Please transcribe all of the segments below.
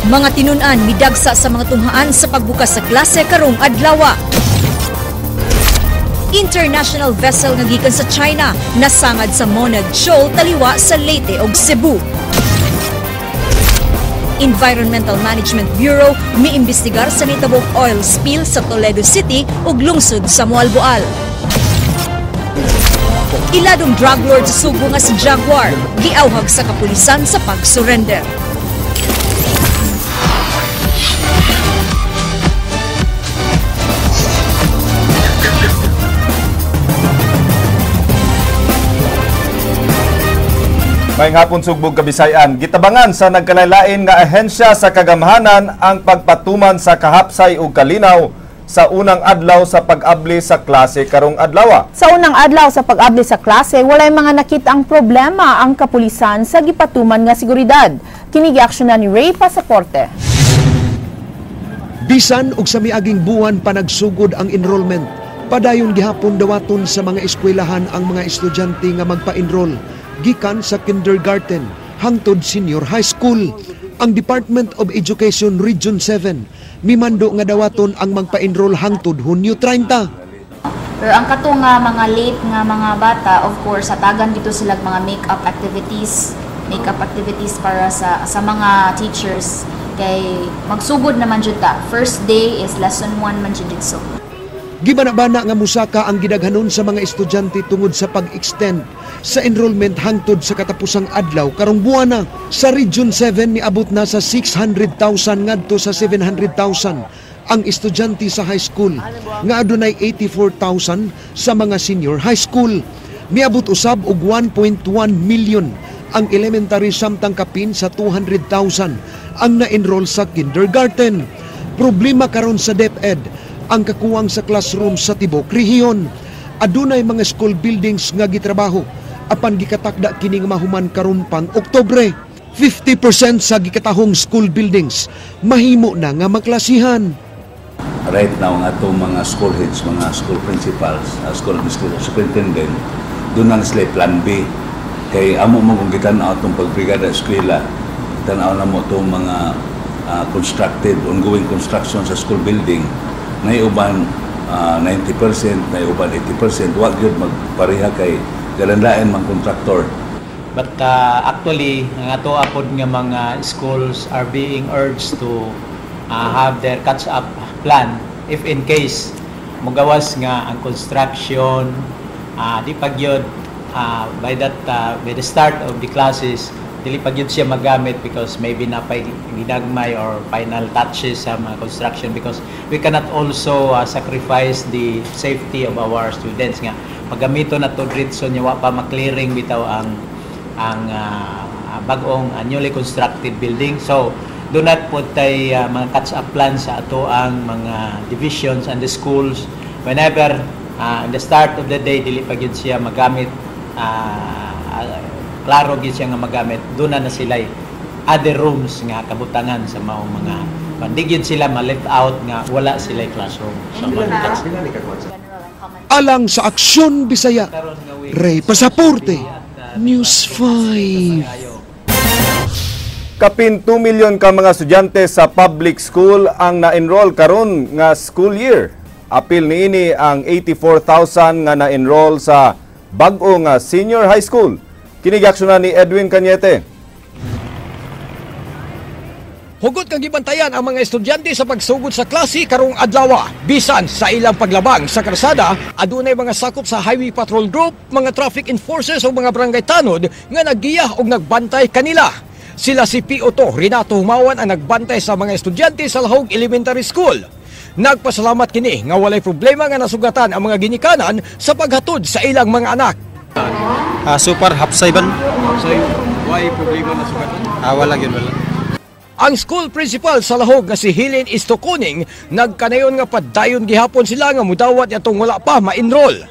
Mga tinun-an midagsa sa mga tunghaan sa pagbukas sa klase karong adlaw. International vessel nga gikan sa China nasangad sa Monad Shoal taliwa sa Leyte ug Cebu. Environmental Management Bureau miimbestigar sa nitabong oil spill sa Toledo City ug lungsod sa Moalboal. Iladong drug lord sa Subo nga si Jaguar giawhag sa kapulisan sa pag-surrender. May hapon sugbog Kabisayan, gitabangan sa nagkalalain nga ahensya sa kagamhanan ang pagpatuman sa kahapsay ug kalinaw sa unang adlaw sa pag-abli sa klase karong adlaw. Sa unang adlaw sa pag-abli sa klase, walay mga nakita ang problema ang kapulisan sa gipatuman nga seguridad. Kini giaksyonan ni Ray Pasaporte. Bisan og sa miaging buwan pa nagsugod ang enrollment, padayon gihapon dawaton sa mga eskwelahan ang mga estudyante nga magpa-enroll gikan sa kindergarten hangtod senior high school. Ang Department of Education Region 7 mimando nga dawaton ang magpa-enroll hangtod Hunyo 30. Pero ang kato nga mga late nga mga bata, of course, hatagan dito sila mga makeup activities para sa mga teachers kay magsugod naman jud ta. First day is lesson 1 man jud dito. Gibana-bana nga musaka ang gidaghanon sa mga estudyante tungod sa pag-extend sa enrollment hangtod sa katapusang adlaw karong buwana. Sa Region 7 niabot na sa 600,000 ngadto sa 700,000 ang estudyante sa high school nga adunay 84,000 sa mga senior high school. Niabot usab og 1.1 million ang elementary samtang kapin sa 200,000 ang na-enroll sa kindergarten. Problema karon sa DepEd ang kakuwang sa classroom sa tibok rehiyon. Adunay mga school buildings nga gitrabaho apan gikatakda kini nga mahuman karon pang Oktubre. 50% sa gikatahong school buildings mahimo na nga maklasihan. Right now nga itong mga school heads, mga school principals, school superintendent, doon na sila plan B. Kay amo mo kung gitanaw itong pagbrigada eskwela, tanaw na mo itong mga ongoing construction sa school building, na iuban 90%, na iuban 80%, wag yun magpareha kay galanlain mga contractor. But actually, nga to apod nga mga schools are being urged to have their catch-up plan if in case mugawas nga ang construction di pagyod by the start of the classes dili pagyod siya magamit because maybe na pay ginagmay or final touches sa mga construction because we cannot also sacrifice the safety of our students nga magamito na to dritso nya wa pa ma-clearing bitaw ang bagong newly constructed building. So do not put mga catch-up plans sa ato ang mga divisions and the schools whenever in the start of the day dili pagyud siya magamit klaro gid siya nga magamit doon na sila other rooms nga kabutangan sa maong mga pandigid sila ma-left out nga wala sila classroom. So Alang sa Aksyon Bisaya, Ray Pasaporte, News 5. Kapin 2 milyon ka mga estudyante sa public school ang na-enroll karon nga school year. Apil niini ang 84,000 nga na-enroll sa bag-o nga senior high school. Kinigaksyonan ni Edwin Cañete. Hugot kang gibantayan ang mga estudyante sa pagsugod sa klase karong adlaw. Bisan sa ilang paglabang sa kalsada, adunay mga sakop sa Highway Patrol Group, mga traffic enforcers o mga barangay tanod nga naggiya o nagbantay kanila. Sila si P.O.T. Renato Humawan ang nagbantay sa mga estudyante sa Lahog Elementary School. Nagpasalamat kini nga walay problema nga nasugatan ang mga ginikanan sa paghatod sa ilang mga anak. Super hapsay ban. Hapsay, why problema nasugatan? Wala gyud wala. Ang school principal sa Lahog nga si Helen Istokuning nagkanayon nga padayon gihapon sila nga mudawat yatong wala pa ma-enroll.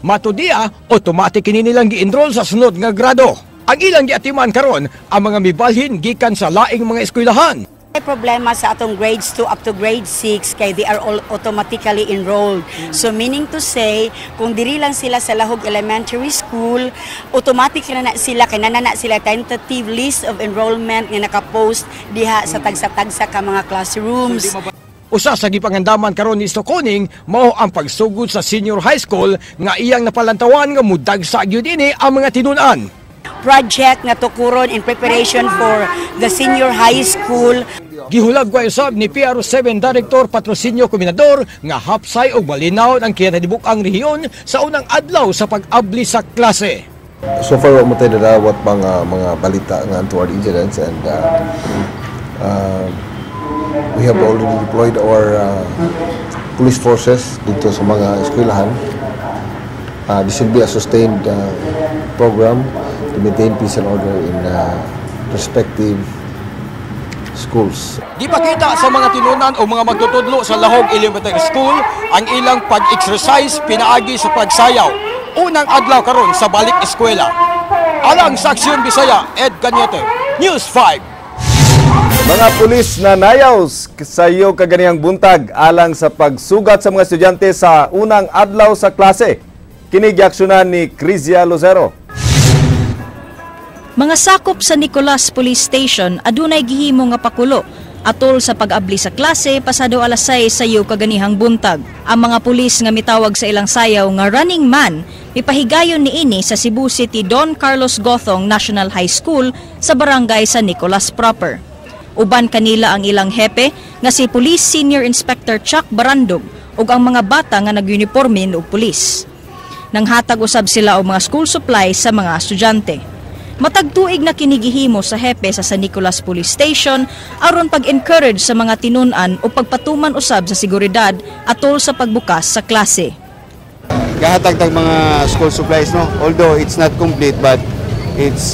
Matudiya, automatic kini nilang gi-enroll sa sunod nga grado. Ang ilang giatiman karon ang mga mibalhin gikan sa laing mga eskwelahan. Problema sa atong grades 2 up to grade 6 kay they are all automatically enrolled. So meaning to say, kung diri lang sila sa Lahog Elementary School, automatic na sila kay na sila tentative list of enrollment nga naka-post diha sa tagsa-tagsa ka mga classrooms. Usa sa gipangandaman karon ni Stokoning mao ang pagsugod sa senior high school nga iyang napalantawan nga mudagsa gyud ini ang mga tinun-an. Project nga tukuron in preparation for the senior high school. Gihulagway usab ni PRO7 Director Patrocinio Cominador nga hapsay og malinaw ang kinatibuk-ang rehiyon sa unang adlaw sa pag-abli sa klase. So far, mo tayo darawat mga balita nga toward incidents and we have already deployed our police forces dito sa mga eskwelahan. This will be a sustained program to maintain peace and order in respective schools. Gipakita sa mga tinunan o mga magtutudlo sa Lahog Elementary School ang ilang pag-exercise pinaagi sa pagsayaw. Unang adlaw karon sa balik eskwela. Alang sa Aksyon Bisaya, Ed Cañete, News 5. Mga pulis na nayaw sa iyo kaganihang buntag alang sa pagsugat sa mga estudyante sa unang adlaw sa klase. Kinigiaksyonan ni Crizia Lucero. Mga sakop sa Nicolas Police Station adunay gihimo nga pakulo atol sa pag-abli sa klase pasado alas 6 sa iyo kaganihang buntag. Ang mga pulis nga mitawag sa ilang sayaw nga Running Man mipahigayon niini sa Cebu City Don Carlos Gothong National High School sa barangay San Nicolas proper. Uban kanila ang ilang hepe nga si Police Senior Inspector Chuck Barandog ug ang mga bata nga nag-uniforme og pulis. Nanghatag usab sila og mga school supplies sa mga estudyante. Matag tuig na kinigihimo sa hepe sa San Nicolas Police Station aron pag-encourage sa mga tinun-an o pagpatuman usab sa seguridad atol sa pagbukas sa klase. Gahatag tag mga school supplies, no? Although it's not complete but it's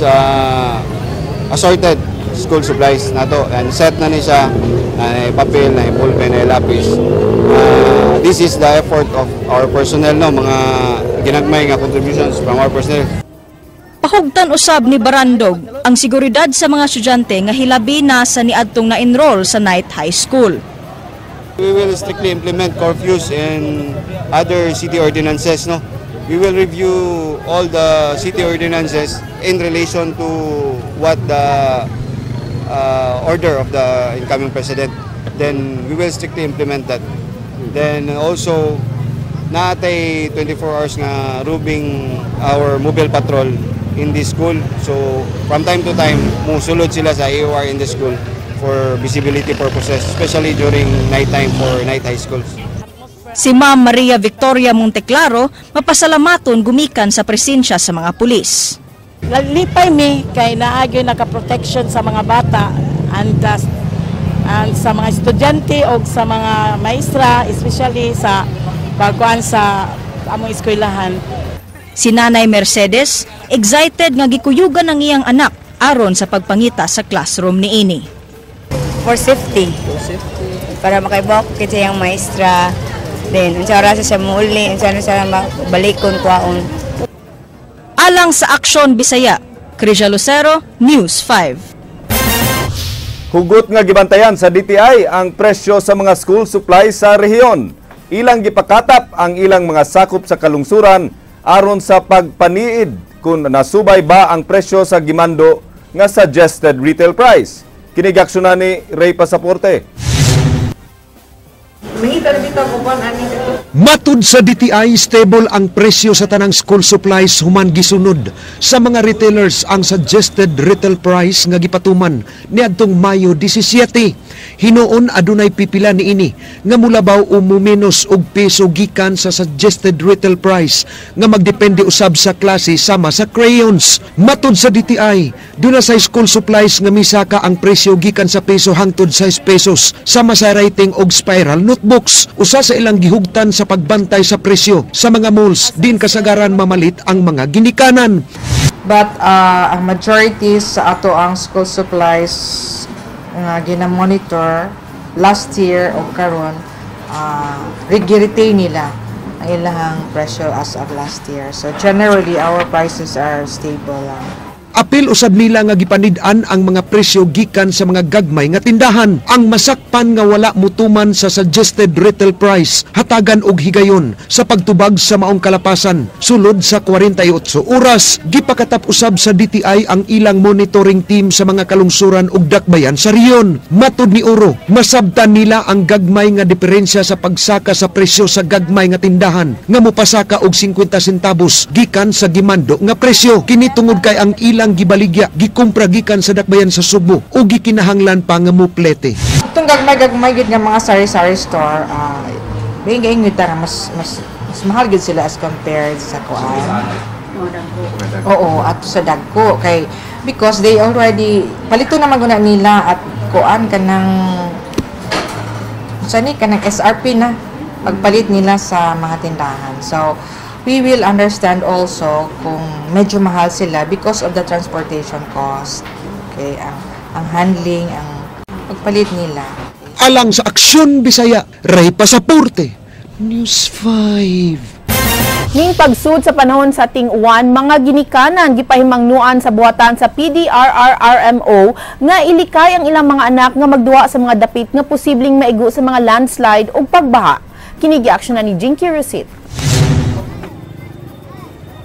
assorted school supplies nato and set na ni siya na papel, na ballpen, na lapis. This is the effort of our personnel, no? Mga ginagmay nga contributions from our personnel. Pahugtan usab ni Barandog ang seguridad sa mga estudyante nga hilabi na sa niadtong na-enroll sa Night High School. We will strictly implement curfews and other city ordinances, no? We will review all the city ordinances in relation to what the order of the incoming president. Then we will strictly implement that. Then also natay 24 hours nga rubing our mobile patrol in this school. So from time to time musulod sila sa AOR in the school for visibility purposes, especially during night time for night high schools. Si Ma'am Maria Victoria Monteclaro mapasalamaton gumikan sa presensya sa mga pulis. Lipay mi kay naagyo naka-protection sa mga bata and sa mga estudyante o sa mga maestra, especially sa pagkuan sa among eskwelahan. Si Nanay Mercedes, excited nga gikuyugan ang iyang anak aron sa pagpangita sa classroom niini. For safety. Para makaibok kita yung maestra. Then, unsa oras siya muuli, unsa siya balikon kwaon. Alang sa Aksyon Bisaya, Crizia Lucero, News 5. Hugot nga gibantayan sa DTI ang presyo sa mga school supplies sa rehiyon. Ilang gipakatap ang ilang mga sakop sa kalungsuran aron sa pagpaniid kung nasubay ba ang presyo sa gimando nga suggested retail price. Kinigaksyonan ni Ray Pasaporte. Matud sa DTI, stable ang presyo sa tanang school supplies human gisunod sa mga retailers ang suggested retail price nga gipatuman niadtong Mayo 17. Hinuon adunay pipila niini nga mulabaw o mumenos og peso gikan sa suggested retail price nga magdepende usab sa klase sama sa crayons. Matud sa DTI, duna sa school supplies nga misaka ang presyo gikan sa peso hangtod 6 pesos sama sa writing og spiral notebooks. Usa sa ilang gihugtan sa pagbantay sa presyo sa mga malls, din kasagaran mamalit ang mga ginikanan. But ang majority sa ato ang school supplies nga gina-monitor last year o karon retain nila ang ilang presyo as of last year. So generally our prices are stable lang. Apil usab nila nga gipanid-an ang mga presyo gikan sa mga gagmay nga tindahan. Ang masakpan nga wala mutuman sa suggested retail price hatagan og higayon sa pagtubag sa maong kalapasan. Sulod sa 48 oras, gipakatap usab sa DTI ang ilang monitoring team sa mga kalungsuran ug dakbayan sa riyon. Matud ni Oro, masabtan nila ang gagmay nga diferensya sa pagsaka sa presyo sa gagmay nga tindahan nga mopasaka og 50 centavos gikan sa gimando nga presyo. Kini tungod kay ang ilang gibaligya gikumpra gikan sa dakbayan sa Subo ug gikinahanglan pa nga muplete. Itong gagmay gid nga mga sari-sari store, binging gid mas mahal gid sila as compared sa kuan. Oo, at sa dagko kay because they already palito na maguna nila at kuan kanang SRP na pagpalit nila sa mga tindahan. So we will understand also kung medyo mahal sila because of the transportation cost. Okay, ang handling, ang pagpalit nila. Alang sa Aksyon Bisaya, Ray Pasaporte, News 5. Ning pagsud sa panahon sa ting-uwan, mga ginikanan gipahimangnuan sa buhatan sa PDRRMO nga ilikay ang ilang mga anak nga magduwa sa mga dapit nga posibleng maigo sa mga landslide o pagbaha. Kini gi-aksyon na ni Jinky Rusit.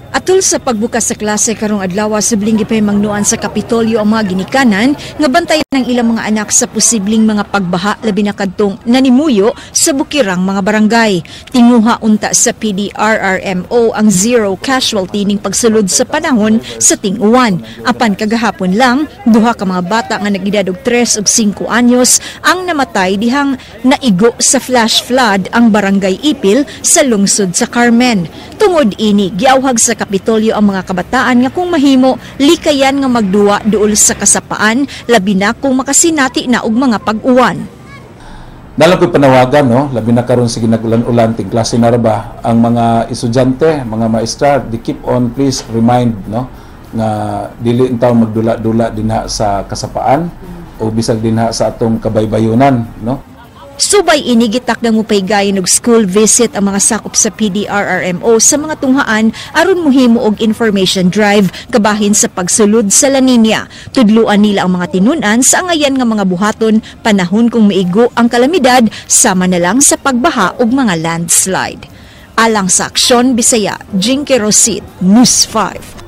Atul sa pagbukas sa klase karong adlaw, subling gipahimangnuan sa Kapitolyo ang mga ginikanan nga bantayan ng ilang mga anak sa posibleng mga pagbaha labi na kadtong nanimuyo sa bukirang mga barangay. Tinguha unta sa PDRRMO ang zero casualty ning pagsulod sa panahon sa ting-uwan. Apan kagahapon lang, duha ka mga bata nga nag-edad og 3 ug 5 anyos ang namatay dihang naigo sa flash flood ang barangay Ipil sa lungsod sa Carmen. Tungod ini, giawhag sa Kapitolyo ang mga kabataan nga kung mahimo likayan nga magduwa duol sa kasapaan labi na kung makasinati na og mga pag-uwan. Dalang ko'y panawagan, no? Labi na karon sige nag-ulan-ulan ting klase na ra ba ang mga estudyante, mga maestra, di keep on please remind, no, nga dili intaw magdula-dula dinha sa kasapaan o bisag dinha sa atong kabaybayonan, no? Subay inigitak ng mupaygayon og school visit ang mga sakop sa PDRRMO sa mga tunghaan aron mohimo og information drive kabahin sa pagsulod sa La Nina. Tudluan nila ang mga tinun-an sa angayan nga mga buhaton panahon kung maigo ang kalamidad sama na lang sa pagbaha og mga landslide. Alang sa Aksyon Bisaya, Jinky Rusit, News 5.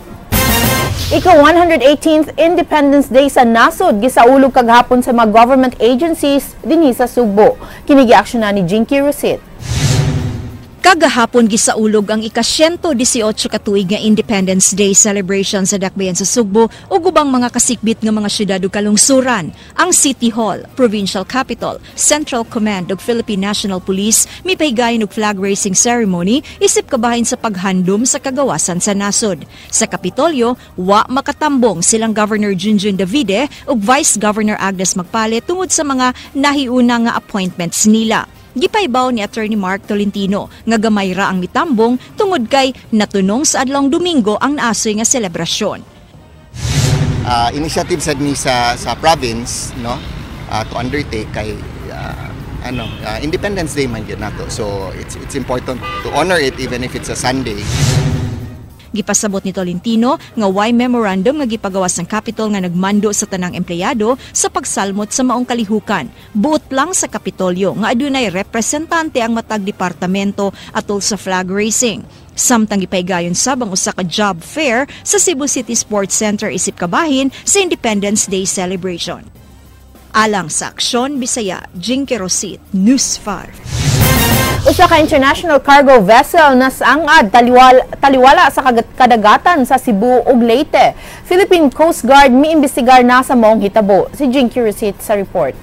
Ika-118th Independence Day sa nasod gisaulog kaghapon sa mga government agencies dinhi sa Subo. Kini gi-aksyon na ni Jinky Rusit. Kagahapon gisaulog ang ika-118 katuig nga Independence Day celebration sa dakbayan sa Sugbo ug ubang mga kasikbit nga mga syudad ug kalungsuran. Ang City Hall, Provincial Capital, Central Command ug Philippine National Police mipaygayon og flag raising ceremony isip kabahin sa paghandom sa kagawasan sa nasod. Sa Kapitolyo, wa makatambong silang Governor Junjun Davide ug Vice Governor Agnes Magpalet tungod sa mga nahiuna nga appointments nila. Gipaybaw ni Attorney Mark Tolentino nga gamay ra ang mitambong tungod kay natunong sa adlawng Domingo ang naasoy nga selebrasyon. Initiative sa province, no, to undertake kay Independence Day man gyud nato. So it's important to honor it even if it's a Sunday. Gipasabot ni Tolentino nga way memorandum nga gipagawas ng Capitol nga nagmando sa tanang empleyado sa pagsalmot sa maong kalihukan. Buot lang sa Kapitolyo nga adunay representante ang matag departamento atol sa flag raising. Samtang gipaygayon sabang usa ka job fair sa Cebu City Sports Center isip kabahin sa Independence Day celebration. Alang sa Aksyon Bisaya, Jinky Rusit, News 5. Usa ka international cargo vessel na sangad taliwala sa kadagatan sa Cebu ug Leyte. Philippine Coast Guard miimbestigar na sa maong hitabo. Si Jinky Rusit sa report.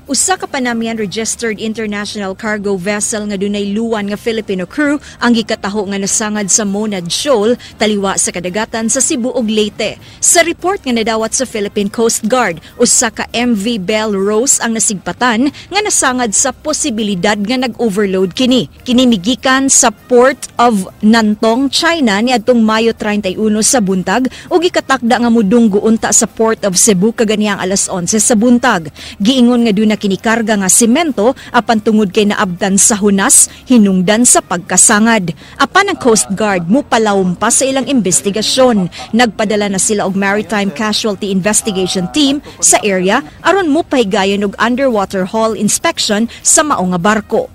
Usa ka Panamanian registered international cargo vessel nga dunay luwan nga Filipino crew ang gikataho nga nasangad sa Monad Shoal taliwa sa kadagatan sa Cebu ug Leyte. Sa report nga nadawat sa Philippine Coast Guard, usa ka MV Bell Rose ang nasigpatan nga nasangad sa posibilidad nga nag-overload kini. Kini migikan sa Port of Nantong, China niadtong Mayo 31 sa buntag ug gikatakda nga mudunggo unta sa Port of Cebu kaganihang alas 11 sa buntag. Giingon nga dunay na kinikarga nga semento apan tungod kay naabdan sa hunas, hinungdan sa pagkasangad. Apan ang Coast Guard mupalawom pa sa ilang investigasyon. Nagpadala na sila og Maritime Casualty Investigation Team sa area aron mupahigayon og underwater hull inspection sa mao nga barko.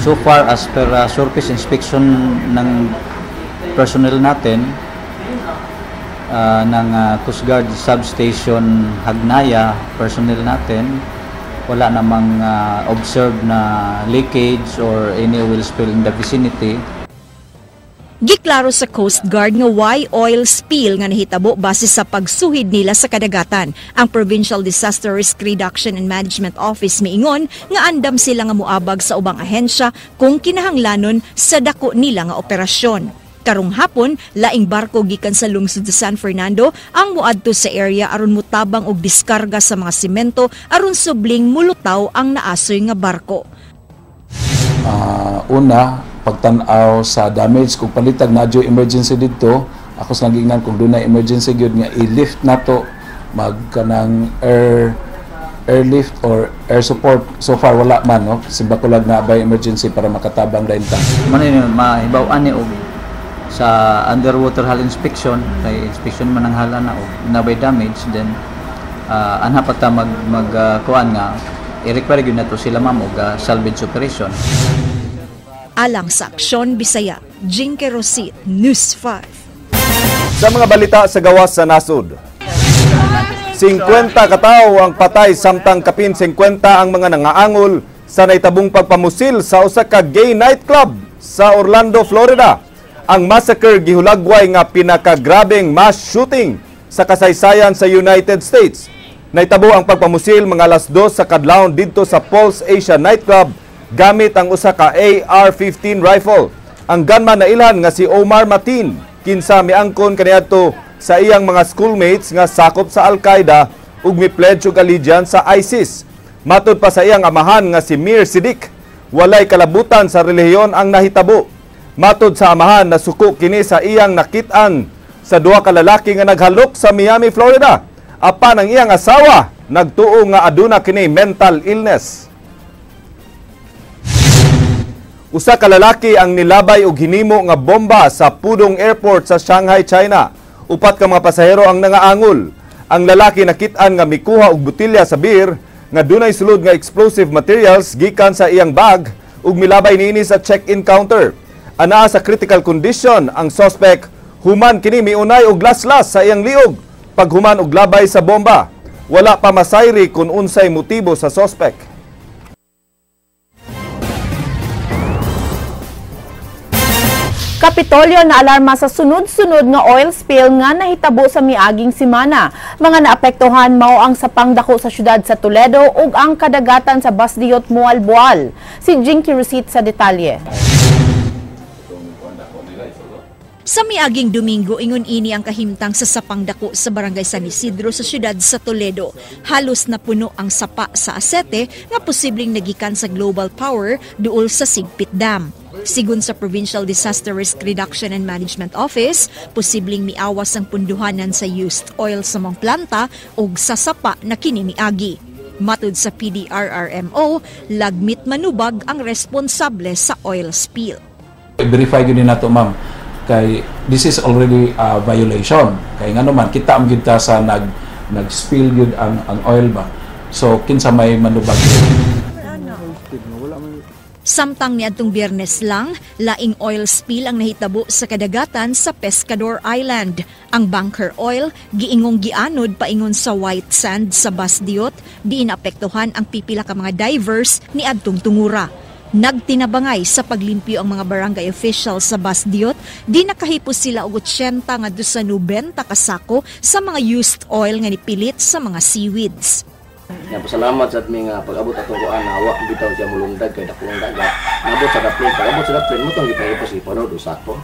So far, as per surface inspection ng personnel natin, ng Coast Guard Substation Hagnaya, personnel natin, wala namang observed na leakage or any oil spill in the vicinity. Giklaro sa Coast Guard nga why oil spill nga nahitabo base sa pagsuhid nila sa kadagatan. Ang Provincial Disaster Risk Reduction and Management Office miingon nga andam sila nga muabag sa ubang ahensya kung kinahanglanon sa dako nila nga operasyon. Karong hapon, laing barko gikan sa lungsod sa San Fernando ang muadto sa area aron mutabang og diskarga sa mga semento aron subling mulutaw ang naasoy nga barko. Una, pagtanaw sa damage kung palitag na adyo emergency dito, ako sa nagingnan kung doon na emergency gyud nga i-lift nato magkanang airlift or air support. So far wala man, no? Simba ko lang na by emergency para makatabang dayon ta. Manin mahibaw-an ni og sa underwater hull inspection, kay inspection man ang hala na og nabay damage, then anha pa ta kuan nga i-require gyud nato sila ma'am og salvage operation. Alang sa Aksyon Bisaya, Jinky Rosit, News 5. Sa mga balita sa gawas sa nasud, 50 katao ang patay samtang kapin 50 ang mga nangaangol sa naitabong pagpamusil sa usa ka gay nightclub sa Orlando, Florida. Ang massacre gihulagway nga pinakagrabeng mass shooting sa kasaysayan sa United States. Naitabo ang pagpamusil mga alas 2 sa kadlawon didto sa Pulse Asia nightclub gamit ang usa ka AR-15 rifle. Ang gunman na ilhan nga si Omar Matin, kinsa miangkon kaniadto sa iyang mga schoolmates nga sakop sa Al-Qaeda ug mi-pledge og allegiance sa ISIS. Matud pa sa iyang amahan nga si Mir Siddiq, walay kalabutan sa relihiyon ang nahitabo. Matud sa amahan na suko kini sa iyang nakit-an sa duha ka lalaki nga naghalok sa Miami, Florida. Apan ang iyang asawa nagtuo nga aduna kini mental illness. Usa ka lalaki ang nilabay og hinimo nga bomba sa Pudong Airport sa Shanghai, China. Upat ka mga pasahero ang nangaangol. Ang lalaki nakit-an nga mikuha og botelya sa beer nga dunay sulod nga explosive materials gikan sa iyang bag ug milabay niini sa check-in counter. Anaa sa critical condition ang suspect, human kini miunay og laslas sa iyang liog paghuman og labay sa bomba. Wala pa masayri kung unsay motibo sa suspect. Kapitolyo na alarma sa sunod-sunod nga oil spill nga nahitabo sa miaging semana. Mga naapektuhan mao ang sapangdako sa syudad sa Toledo ug ang kadagatan sa Basdiot, Mualboal. Si Jinky Rosit sa detalye. Sa miaging Domingo, ingon ini ang kahimtang sa sapangdako sa Barangay San Isidro sa siyudad sa Toledo. Halos na puno ang sapa sa asete nga posibleng nagikan sa Global Power duol sa Sigpit Dam. Sigun sa Provincial Disaster Risk Reduction and Management Office, posibleng miawas ang punduhanan sa used oil sa mga planta o sa sapa na kini miagi. Matud sa PDRRMO, lagmit manubag ang responsable sa oil spill. I-verify yun nato, ma'am. Kay this is already a violation. Kay nga naman kita am gid sa nag-spill gid ang oil ba. So kinsa may manubag. Samtang niadtong Biyernes lang, laing oil spill ang nahitabo sa kadagatan sa Pescador Island. Ang bunker oil giingong gianod paingon sa white sand sa Basdiot, diin apektuhan ang pipila ka mga divers niadtong tungura. Nagtinabangay sa paglimpyo ang mga barangay officials sa Basdiot, di nakahipos sila og 80 nga 290 kasako sa mga used oil nga nipilit sa mga seaweeds. Pasalamat sa aming pag-abot atong kuan awa bitaw siya mulundag kay dakong dagat. Nabot sa daplin, pag-abot sa daplin mo tong gipahipos ipanod usako.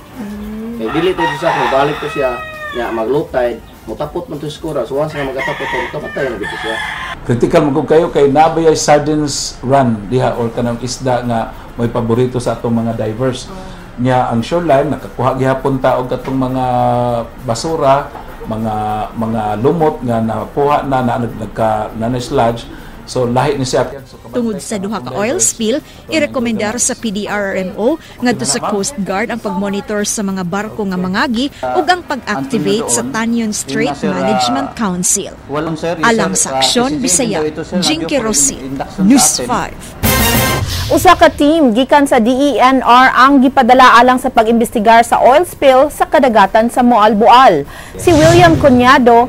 Kay dili to siya kung balik to siya nya maglutay, mutapot man to skora, so once nga magatapot to kapatay na gito siya. Critical mo kayo kay nabayay sardines run diha or kanang isda nga may paborito sa atong mga divers. Nya ang shoreline nakakuha gihapon ta og atong mga basura, mga lumot nga napuha na nagka sludge. So lahi ni siya. Tungod sa duha ka oil spill, irekomendar sa PDRRMO ngadto sa Coast Guard ang pagmonitor sa mga barko nga mangagi ug ang pag-activate sa Tanyon Strait Management Council. Alang sa aksyon, Bisaya, Jinky Rossi, News 5. Usa ka team gikan sa DENR ang gipadala alang sa pag-imbestigar sa oil spill sa kadagatan sa Moalboal. Si William Cunyado,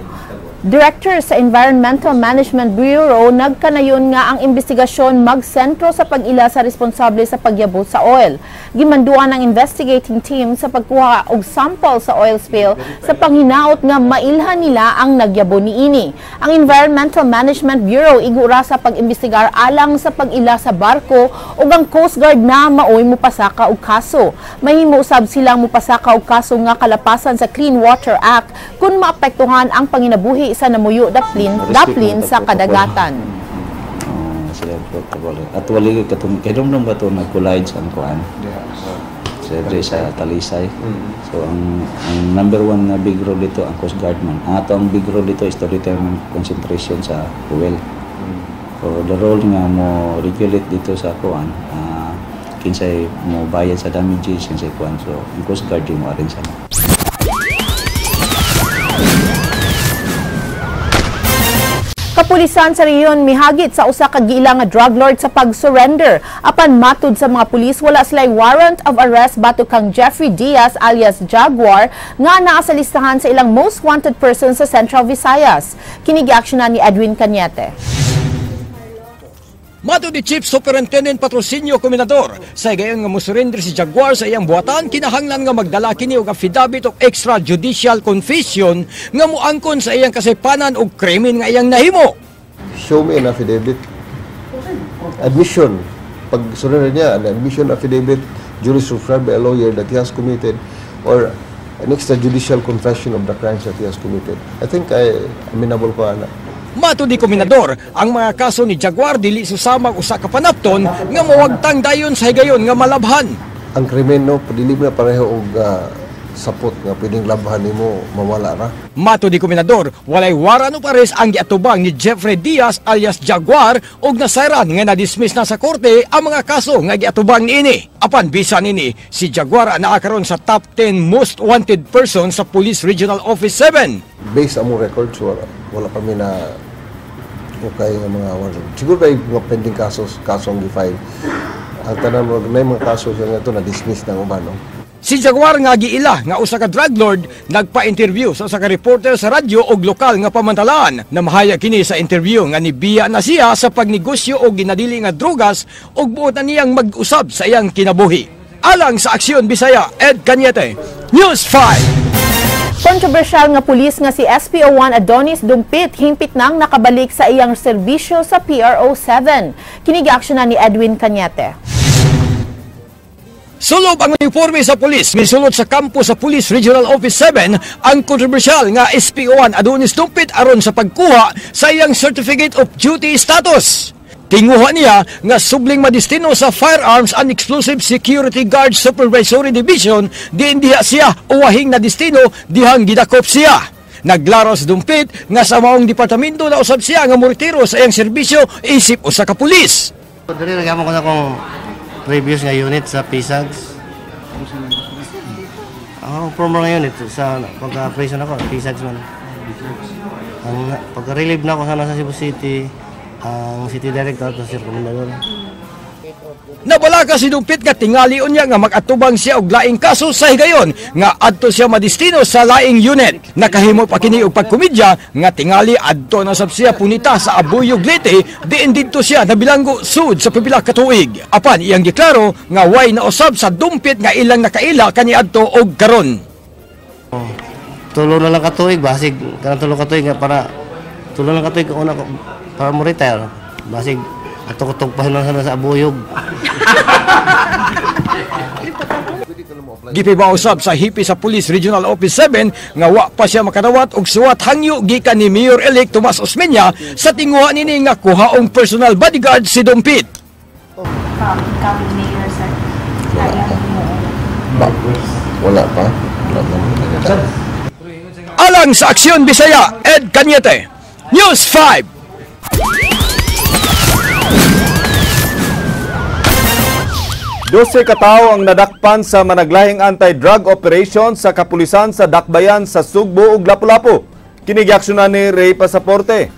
Director sa Environmental Management Bureau, nagkanayon nga ang investigasyon magsentro sa pag-ila sa responsable sa pagyabot sa oil. Gimanduan ang investigating team sa pagkuha og sample sa oil spill sa panghinaot nga mailhan nila ang nagyabo niini. Ang Environmental Management Bureau igura sa pag-imbestigar alang sa pag-ila sa barko ug ang Coast Guard na maoy mupasaka og kaso. Mahimo usab silang mupasaka og kaso nga kalapasan sa Clean Water Act kung maapektuhan ang panginabuhi sa namuyo daplin sa kadagatan. At wali katong kainom ba ito nag-collide sa kuan sa Talisay. So ang number one na big role dito ang Coast Guard man. Ato ang big role dito is to determine concentration sa fuel. So the role nga mo regulate dito sa kuan kinsay mo bayad sa damages kinsay kuan. So ang Coast Guard mo rin sa Kapulisan sa rehiyon mihagit sa usa ka gila nga drug lord sa pag-surrender. Apan matud sa mga pulis, wala sila'y warrant of arrest batok kang Jeffrey Diaz alias Jaguar nga naa sa listahan sa ilang most wanted person sa Central Visayas. Kini gi-aksyonan ni Edwin Cañete. Mato ni Chief Superintendent Patrocinio Cominador, sa gayon nga musurrender si Jaguar sa iyang buhatan, kinahanglan nga magdala kini og affidavit og extrajudicial confession nga muangkon sa iyang kasaypanan og krimen nga iyang nahimo. Show me an affidavit. Admission. Pag surrender niya, an admission affidavit duly subscribed by a lawyer that he has committed or an extrajudicial confession of the crimes that he has committed. I think amenable ko ana. Mato di Kominador, ang mga kaso ni Jaguar dili susamang usa ka panapton nga mawagtang dayon sa higayon nga malabhan. Ang krimen no, dili na pareho og sapot nga pwedeng labhan nimo mawala ra. Mato di Kominador, walay warrant of arrest ang giatubang ni Jeffrey Diaz alias Jaguar og nasayran nga na-dismiss na sa korte ang mga kaso nga giatubang niini. Apan bisan nini, si Jaguar naa karon sa top 10 most wanted person sa Police Regional Office 7. Based on records, wala pa mi na okay nga mga warrant. Siguro may mga pending kasong gi-file. Ang tanan mo na mga kaso siya nga ito na-dismiss ng ubano. Si Jaguar nga giila nga usa ka drug lord nagpa-interview sa usa ka reporter sa radyo og lokal nga pamantalaan. Namahayag kini sa interview nga nibiya na siya sa pagnegosyo og ginadili nga drogas og buot na niyang mag-usab sa iyang kinabuhi. Alang sa Aksyon Bisaya, Ed Cañete, News 5. Kontrobersyal nga pulis nga si SPO1 Adonis Dumpit hingpit nang nakabalik sa iyang serbisyo sa PRO7. Kini gi-aksyonan ni Edwin Cañete. Sulob ang uniforme sa pulis, misulod sa kampo sa Police Regional Office 7 ang kontrobersyal nga SPO1 Adonis Dumpit aron sa pagkuha sa iyang Certificate of Duty status. Tinguha niya nga subling madistino sa Firearms and Explosive Security Guard Supervisory Division diin diha siya uwahing na distino dihang gidakop siya. Naglaro si Dumpit nga sa maong departamento na usab siya nga moritiro sa iyang serbisyo isip usa ka pulis. Dali nagamo ko na kung previous nga unit sa PSAGs. Former nga unit sa pagka-prison ako, PSAGs man. Pagka-relieve na ako sana sa Cebu City, ang City Director at Sir Comendador. Nabalaka si Dumpit nga tingali unya nga mag-atubang siya og laing kaso sa higayon nga adto siya madistino sa laing unit. Nakahimo pa kini og pagkomedya nga tingali adto na sab siya punita sa Abuyog Leyte diin didto siya nabilanggo sud sa pipila ka tuig. Apan iyang giklaro nga way na usab sa Dumpit nga ilang nakaila kaniadto og karon. Tulo na lang ka tuig basig kanang tulo ka tuig nga para tulo lang ka tuig una para mo retire. Basig ato ko tugpahin lang sana sa Abuyog. Gipibausab sa hipi sa Police Regional Office 7 nga wa pa siya makadawat og suwat hangyo gikan ni Mayor-elect Tomas Osmeña sa tinguha nini nga kuhaong personal bodyguard si Dumpit. Wala pa. Alang sa Aksyon Bisaya, Ed Cañete, News 5. 12 katao ang nadakpan sa managlahing anti-drug operation sa kapulisan sa Dakbayan sa Sugbo ug Lapu-Lapu. Kinigiaksyonan ni Ray Pasaporte.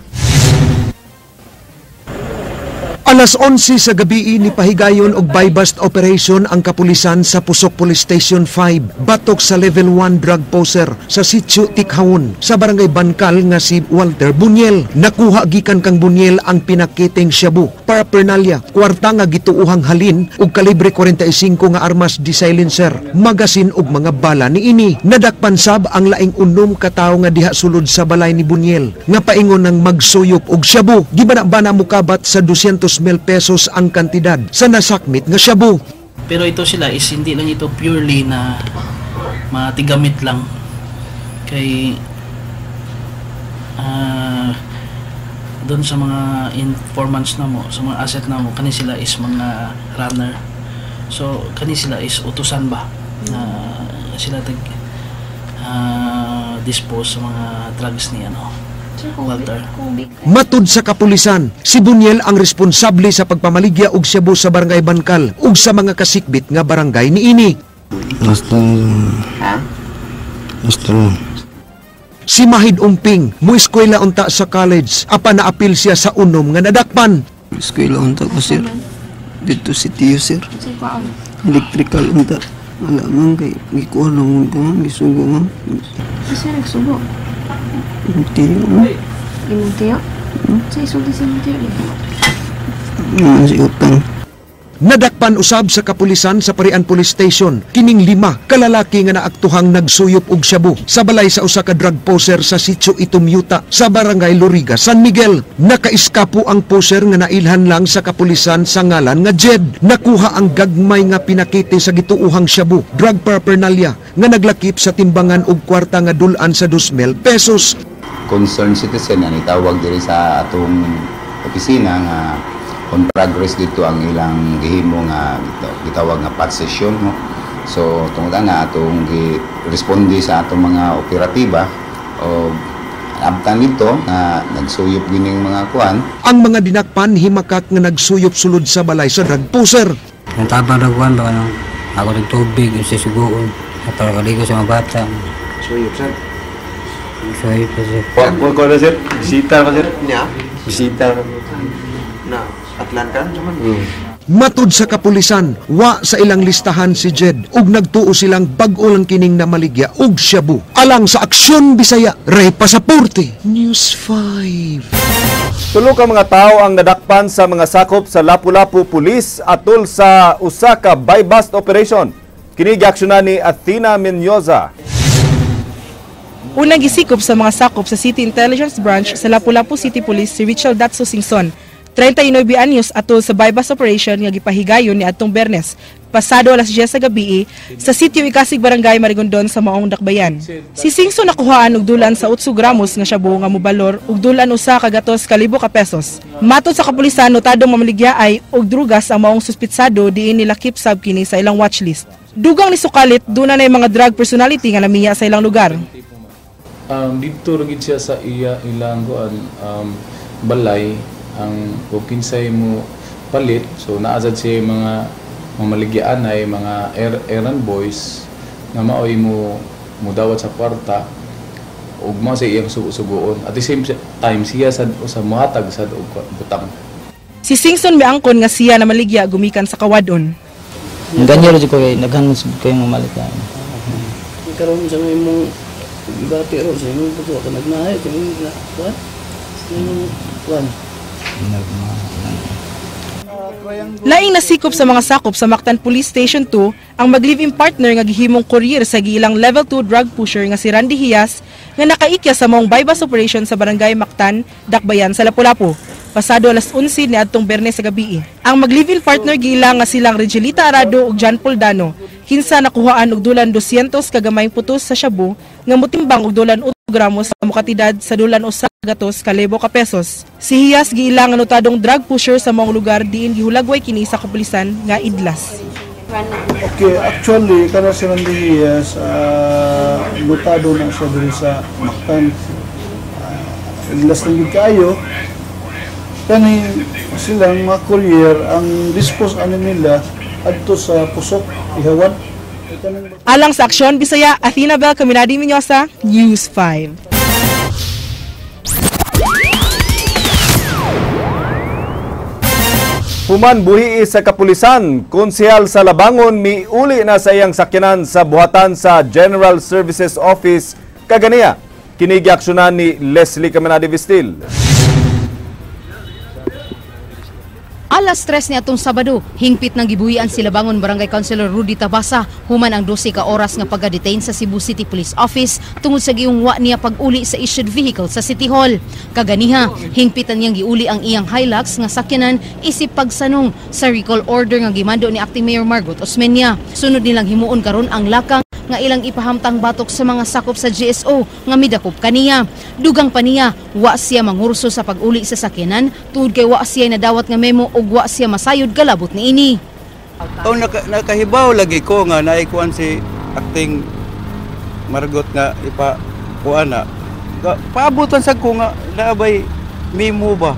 Alas 11 sa gabi ni pahigayon og buy-bust operation ang kapulisan sa Pusok Police Station 5 batok sa level 1 drug poser sa Sitio Tikhawon sa barangay Bankal nga si Walter Bunyel. Nakuha gikan kang Bunyel ang pinakiting shabu, paraphernalia, kwarta nga gituuhang halin ug kalibre 45 nga armas di silencer, magasin ug mga bala niini. Nadakpan sab ang laing unom katawo nga diha sulod sa balay ni Bunyel nga paingon ng magsuyop og shabu. Gibana-bana mukabat sa 200,000 pesos ang kantidad sa nasakmit nga shabu. Pero ito sila is hindi lang ito purely na matigamit lang kay doon sa mga informants na mo, sa mga asset na mo, kani sila is mga runner. So kani sila is utusan ba na sila dispose sa mga drugs ni Walter. Matud sa kapulisan, si Bunyel ang responsable sa pagpamaligya og shabu sa barangay Bankal ug sa mga kasikbit nga barangay niini. Si Mahid Umping, mueskwela unta sa college, apan naapil siya sa unom nga nadakpan. Eskwela unta ko sir. Dito si Tiyo sir. Electrical unta. Wala man kay gikuha lang ko, gisugo man. Kasi nagsugo. Tiyo. Imong tiyo? Sa isulti sa imong tiyo. Si utang. Nadakpan usab sa kapulisan sa Parian Police Station kining 5 kalalaki nga naaktuhang nagsuyop og shabu sa balay sa usa ka drug poser sa Sitio Itumyuta sa barangay Loriga, San Miguel. Nakaiskapo ang poser nga nailhan lang sa kapulisan sa ngalan nga Jed. Nakuha ang gagmay nga pinakite sa gituuhang shabu, drug paraphernalia nga naglakip sa timbangan og kwarta nga dulan sa 2,000 pesos. Concerned citizen na nitawag diri sa atong opisina nga on progress dito ang ilang gihimo nga gitawag nga pat session no. So tungod na atong gi-responde sa atong mga operatiba o abtan nito nga nagsuyop gining mga kuan. Ang mga dinakpan himakak nga nagsuyop sulod sa balay sa drug poser. Ang tabang ragwan ba ano? Ako ng tubig sa sugoon. Atau kaligo sa mga bata. Suyop sir. Suyop sir. Ko na sir. Bisita pa sir. Nya. Bisita na Atlanta naman. Matud sa kapulisan, wa sa ilang listahan si Jed ug nagtuo silang bag-o lang kining na maligya og shabu. Alang sa Aksyon Bisaya, Ray Pasaporte, News 5. Tulo ka mga tao ang nadakpan sa mga sakop sa Lapu-Lapu Police atol sa usa ka buy-bust operation. Kini giaksyonan ni Athena Menyoza. Unang gisikop sa mga sakop sa City Intelligence Branch sa Lapu-Lapu City Police si Richard Datso Singson, 39 anyos atol sa buy-bust operation nga gipahigayon ni adtong Bernes pasado alas 10 sa gabi sa sitio Ikasig Barangay Marigondon sa Maong Dakbayan. Si Singson nakuhaan og dulan sa 8 gramos nga shabu nga mobalor ug dulan usa ka gatos ka libo ka pesos. Matod sa kapulisan, notadong mamaligya ay og drugas ang maong suspitsado diin nilakip sab kini sa ilang watchlist. Dugang ni sukalit duna na mga drug personality nga namiya sa ilang lugar. Dito rin siya sa ilang balay ang kinsay mo palit, so naazad siya mga mamaligyan ay mga errand boys nga maoy mo dawat sa kwarta ug mao sa iyang sugoon at the same time siya sa muhatag sa butang. Si Singson miangkon nga siya na maligya gumikan sa kawadon. Ganyan rin ko kay naghanon kayo mamaligyan. Karon sa imong ibati ro sa imong buto ka nagnahay kay what? Kuan. Laing nasikop sa mga sakop sa Mactan Police Station 2 ang mag-live-in partner nga gihimong courier sa giilang level 2 drug pusher nga si Randy Hias nga nakaikya sa maong buy-bust operation sa barangay Mactan, Dakbayan sa Lapu-Lapu. Pasado alas 11 ni adtong Bernes sa gabi. Ang mag-live-in partner giilang nga silang Regelita Arado ug John Poldano. Kinsa nakuhaan og dulan 200 ka gamayng putos sa shabu nga motimbang og dulan 8 gramos sa mukatidad sa dulan usa gatos ka libo ka pesos. Si Hias giilang nga notadong drug pusher sa maong lugar diin gihulagway kini sa kapulisan nga idlas. Okay, actually kana si Randy Hias notado na siya diri sa Mactan. Idlas na gid kaayo. Kani silang mga courier ang dispose ano nila adto sa Pusok, Ihawan. Alang sa Aksyon Bisaya, Athena Bel Caminadi Minyosa, News 5. Human buhi sa kapulisan, konsehal sa Labangon miuli na sa iyang sakyanan sa buhatan sa General Services Office kaganiya. Kinigiaksyonan ni Leslie Caminadi Vistil. Alas 3 ni atong Sabado, hingpit ng gibuhian si Labangon Barangay Councilor Rudy Tabasa human ang 12 ka oras nga pagka-detain sa Cebu City Police Office tungod sa giungwa niya pag-uli sa issued vehicle sa City Hall. Kaganiha, hingpitan niyang giuli ang iyang Hilux nga sakyanan isip pagsanong sa recall order nga gimando ni Acting Mayor Margot Osmeña. Sunod nilang himuon karon ang lakang nga ilang ipahamtang batok sa mga sakop sa GSO nga midakop kaniya. Dugang pa niya, wa siya mangurso sa pag-uli sa sakyanan tungod kay wa siya nadawat nga memo ug wa siya masayod kalabot niini. Nakahibaw lagi ko nga naikuan si Acting Margot nga ipakuana. Paabutan sa ko nga naabay memo ba?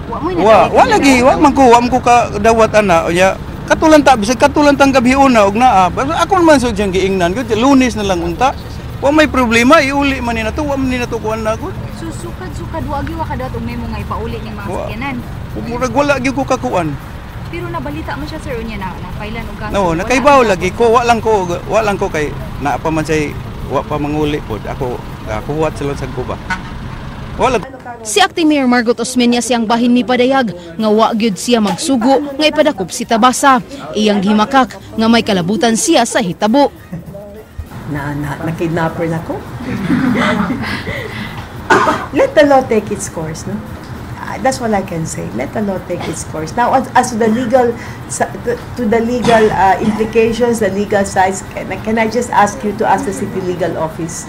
Wa lagi, wa man ko ka dawat ana unya. Katulan ta bisag katulan tang gabi una og naa. Ako man so diyang giingnan gud Lunes na lang unta. Wa may problema iuli man ni nato, wa man ni nato kuan na gud. Sukad wa gyud ka daw og memo nga ipauli ning mga sakyanan. Murag wala gyud ko kakuan. Pero nabalita mo siya sir unya na pailan og kaso. No, nakaibaw lagi ko, wa lang ko kay naa pa man say wa pa manguli pod. Ako wat sila sa kuba. Wala. Si Acting Mayor Margot Osmeña siyang bahin mi padayag nga wa gyud siya magsugo nga ipadakop si Tabasa. Iyang gimakak nga may kalabutan siya sa hitabo. Na-kidnapper na ko. Let the law take its course, no? That's what I can say. Let the law take its course. Now, as to the legal implications, the legal sides, can I just ask you to ask the city legal office?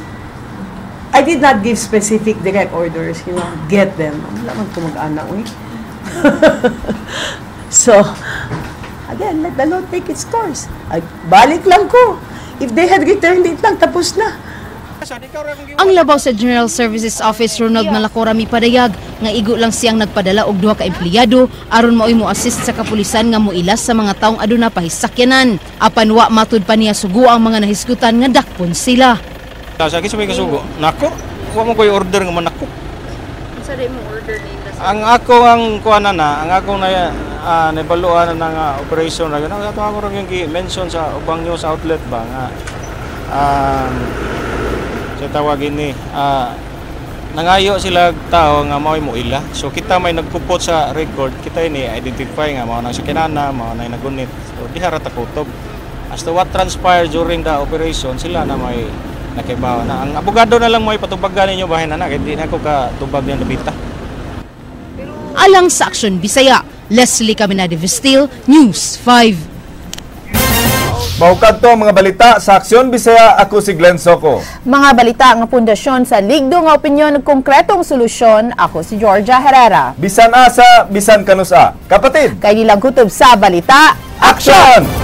I did not give specific direct orders, get them. Wala man ko mag-anak, So, again, let the law take its course. Balik lang ko. If they had returned it lang, tapos na. Ang labaw sa General Services Office Ronald Malacora mi padayag nga igo lang siyang nagpadala og duha ka empleyado aron maoy mo assist sa kapulisan nga moilas sa mga taong aduna pahisakyanan. Apan wa matud pa niya sugo ang mga nahisgutan nga dakpon sila. Sa akin sabay kasugo. Nako, wa mo koy order nga manako. Unsa day mo order nila? Ang ako ang kuana na, ang ako na nabaluan na nga operation ra gana ato ako ron yung mention sa ubang news outlet ba nga sa tawag ini nangayo sila tao nga mao'y moila. So kita may nagkupot sa record, kita ini identify nga mao nang sakinana, mao nang nagunit. So diha ra ta kutob. As to what transpired during the operation, sila na may nakibaw na. Ang abogado na lang may patubagan ninyo bahin na kaya di na ako katubag ng nabita. Alang sa Aksyon Bisaya, Leslie Caminadi Vistil, News 5. Mahukad to mga balita sa Aksyon Bisaya, ako si Glenn Soco. Mga balita nga pundasyon sa ligdo nga opinyon ng konkretong solusyon, ako si Georgia Herrera. Bisan asa, bisan kanusa. Kapatid! Kay nilang kutob sa balita, Aksyon!